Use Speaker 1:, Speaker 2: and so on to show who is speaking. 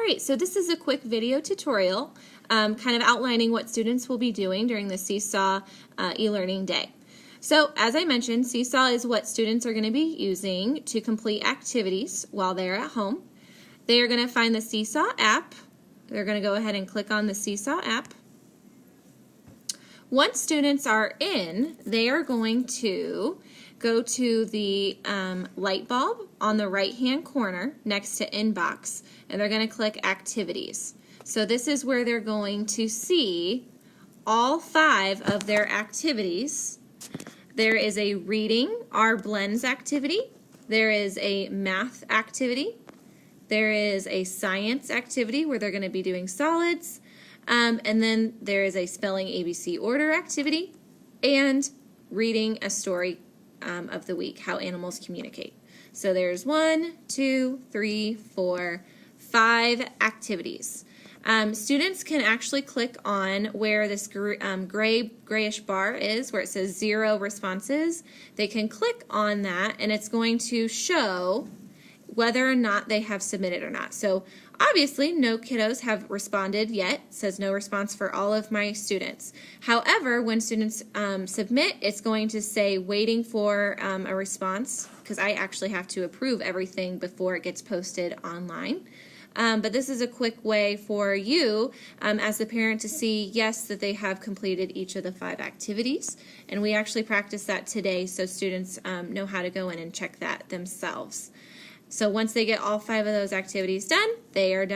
Speaker 1: right, so this is a quick video tutorial kind of outlining what students will be doing during the Seesaw e-learning day. So as I mentioned, Seesaw is what students are going to be using to complete activities while they're at home. They are going to find the Seesaw app. They're going to go ahead and click on the Seesaw app. Once students are in, they are going to go to the light bulb on the right-hand corner next to Inbox, and they're going to click Activities. So this is where they're going to see all 5 of their activities. There is a Reading Our Blends activity. There is a Math activity. There is a Science activity where they're going to be doing solids. And then there is a Spelling ABC Order activity and Reading a Story of the Week, How Animals Communicate. So there's 1, 2, 3, 4, 5 activities. Students can actually click on where this grayish bar is, where it says 0 responses. They can click on that, and it's going to show whether or not they have submitted or not. So obviously no kiddos have responded yet. It says no response for all of my students. However, when students submit, it's going to say waiting for a response, because I actually have to approve everything before it gets posted online. But this is a quick way for you as the parent to see, yes, that they have completed each of the 5 activities. And we actually practiced that today so students know how to go in and check that themselves. So once they get all 5 of those activities done, they are done.